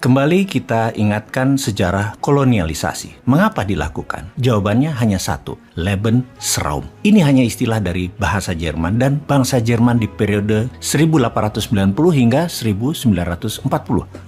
Kembali kita ingatkan sejarah kolonialisasi. Mengapa dilakukan? Jawabannya hanya satu, Lebensraum. Ini hanya istilah dari bahasa Jerman dan bangsa Jerman di periode 1890 hingga 1940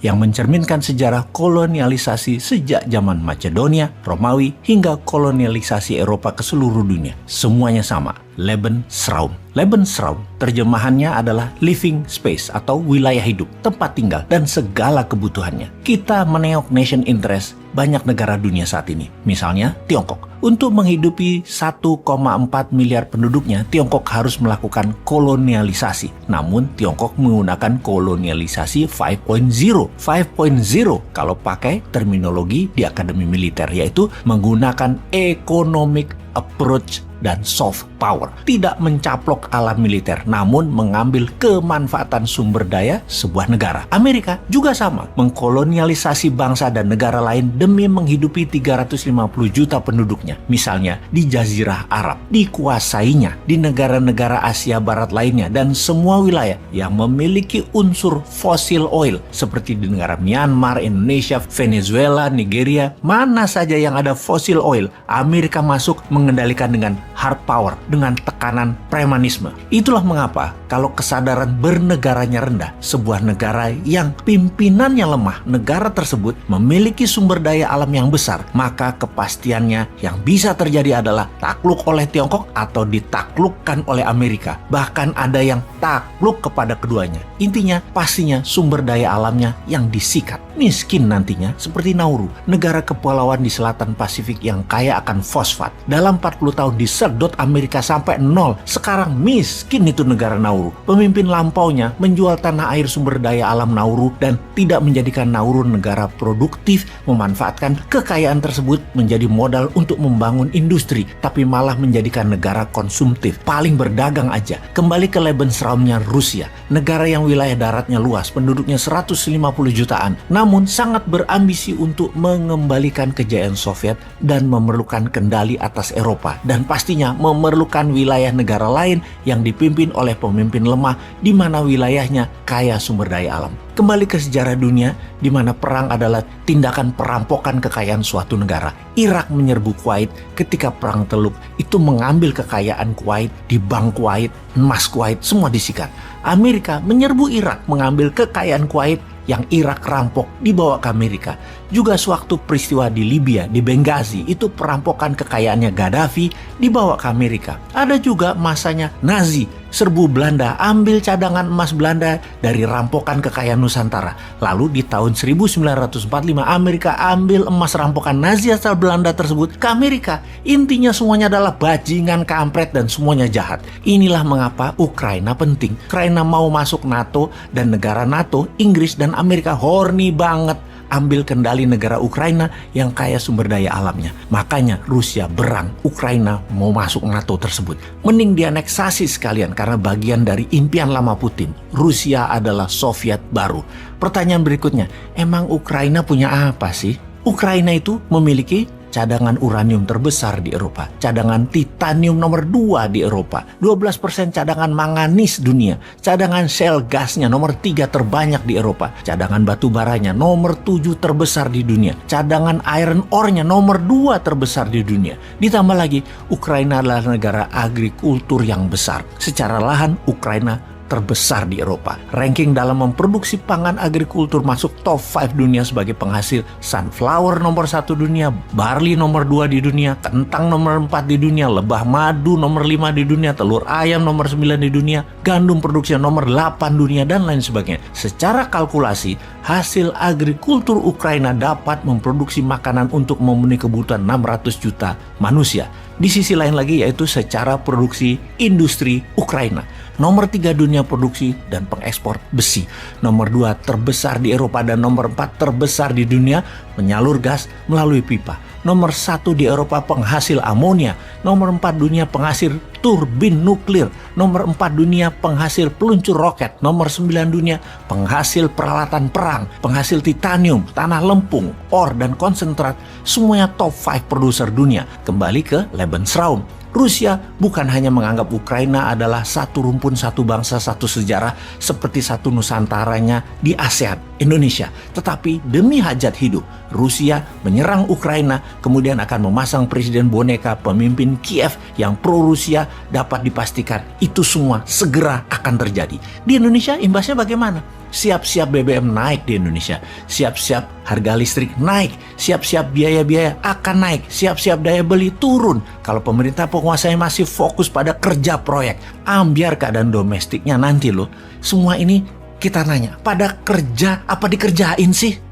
yang mencerminkan sejarah kolonialisasi sejak zaman Macedonia, Romawi, hingga kolonialisasi Eropa ke seluruh dunia. Semuanya sama, Lebensraum. Lebensraum terjemahannya adalah living space atau wilayah hidup, tempat tinggal, dan segala kebutuhannya. Kita menengok nation interest banyak negara dunia saat ini. Misalnya Tiongkok. Untuk menghidupi 1,4 miliar penduduknya, Tiongkok harus melakukan kolonialisasi. Namun Tiongkok menggunakan kolonialisasi 5.0. 5.0 kalau pakai terminologi di Akademi Militer, yaitu menggunakan economic approach dan soft power. Tidak mencaplok alam militer, namun mengambil kemanfaatan sumber daya sebuah negara. Amerika juga sama, mengkolonialisasi bangsa dan negara lain demi menghidupi 350 juta penduduknya. Misalnya di Jazirah Arab, dikuasainya di negara-negara Asia Barat lainnya, dan semua wilayah yang memiliki unsur fosil oil seperti di negara Myanmar, Indonesia, Venezuela, Nigeria, mana saja yang ada fosil oil, Amerika masuk mengendalikan dengan hard power, dengan tekanan premanisme. Itulah mengapa kalau kesadaran bernegaranya rendah, sebuah negara yang pimpinannya lemah, negara tersebut memiliki sumber daya alam yang besar, maka kepastiannya yang bisa terjadi adalah takluk oleh Tiongkok atau ditaklukkan oleh Amerika. Bahkan ada yang takluk kepada keduanya. Intinya pastinya sumber daya alamnya yang disikat. Miskin nantinya seperti Nauru, negara kepulauan di selatan Pasifik yang kaya akan fosfat. Dalam 40 tahun disedot Amerika sampai nol. Sekarang miskin itu negara Nauru. Pemimpin lampaunya menjual tanah air sumber daya alam Nauru dan tidak menjadikan Nauru negara produktif, memanfaatkan kekayaan tersebut menjadi modal untuk membangun industri, tapi malah menjadikan negara konsumtif, paling berdagang aja. Kembali ke Lebensraumnya Rusia, negara yang wilayah daratnya luas, penduduknya 150 jutaan, namun sangat berambisi untuk mengembalikan kejayaan Soviet dan memerlukan kendali atas Eropa, dan pastinya memerlukan wilayah negara lain yang dipimpin oleh pemimpin lemah di mana wilayahnya kaya sumber daya alam. Kembali ke sejarah dunia di mana perang adalah tindakan perampokan kekayaan suatu negara. Irak menyerbu Kuwait ketika perang Teluk, itu mengambil kekayaan Kuwait, di bank Kuwait, emas Kuwait, semua disikat. Amerika menyerbu Irak, mengambil kekayaan Kuwait yang Irak rampok, dibawa ke Amerika. Juga sewaktu peristiwa di Libya, di Benghazi, itu perampokan kekayaannya Gaddafi dibawa ke Amerika. Ada juga masanya Nazi, serbu Belanda, ambil cadangan emas Belanda dari rampokan kekayaan Nusantara. Lalu di tahun 1945 Amerika ambil emas rampokan Nazi asal Belanda tersebut ke Amerika. Intinya semuanya adalah bajingan, kampret, dan semuanya jahat. Inilah mengapa Ukraina penting. Ukraina mau masuk NATO, dan negara NATO, Inggris dan Amerika horny banget ambil kendali negara Ukraina yang kaya sumber daya alamnya. Makanya Rusia berang, Ukraina mau masuk NATO tersebut. Mending dianeksasi sekalian karena bagian dari impian lama Putin. Rusia adalah Soviet baru. Pertanyaan berikutnya, emang Ukraina punya apa sih? Ukraina itu memiliki cadangan uranium terbesar di Eropa, cadangan titanium nomor 2 di Eropa, 12% cadangan manganis dunia, cadangan shale gasnya nomor 3 terbanyak di Eropa, cadangan batu baranya nomor 7 terbesar di dunia, cadangan iron ore-nya nomor 2 terbesar di dunia. Ditambah lagi, Ukraina adalah negara agrikultur yang besar. Secara lahan, Ukraina terbesar di Eropa. Ranking dalam memproduksi pangan agrikultur masuk top 5 dunia sebagai penghasil sunflower nomor 1 dunia, barley nomor 2 di dunia, kentang nomor 4 di dunia, lebah madu nomor 5 di dunia, telur ayam nomor 9 di dunia, gandum produksi nomor 8 dunia, dan lain sebagainya. Secara kalkulasi, hasil agrikultur Ukraina dapat memproduksi makanan untuk memenuhi kebutuhan 600 juta manusia. Di sisi lain lagi yaitu secara produksi industri Ukraina. Nomor 3 dunia produksi dan pengekspor besi. Nomor 2 terbesar di Eropa dan nomor 4 terbesar di dunia menyalur gas melalui pipa. Nomor 1 di Eropa penghasil amonia. Nomor 4 dunia penghasil turbin nuklir. Nomor 4 dunia penghasil peluncur roket. Nomor 9 dunia penghasil peralatan perang, penghasil titanium, tanah lempung, ore, dan konsentrat. Semuanya top 5 produser dunia. Kembali ke Lebensraum. Rusia bukan hanya menganggap Ukraina adalah satu rumpun, satu bangsa, satu sejarah seperti satu nusantaranya di ASEAN, Indonesia. Tetapi demi hajat hidup, Rusia menyerang Ukraina, kemudian akan memasang presiden boneka pemimpin Kiev yang pro-Rusia. Dapat dipastikan itu semua segera akan terjadi. Di Indonesia imbasnya bagaimana? Siap-siap BBM naik di Indonesia, siap-siap harga listrik naik, siap-siap biaya-biaya akan naik, siap-siap daya beli turun. Kalau pemerintah penguasanya masih fokus pada kerja proyek, ambiar keadaan domestiknya nanti loh. Semua ini kita nanya, pada kerja apa dikerjain sih?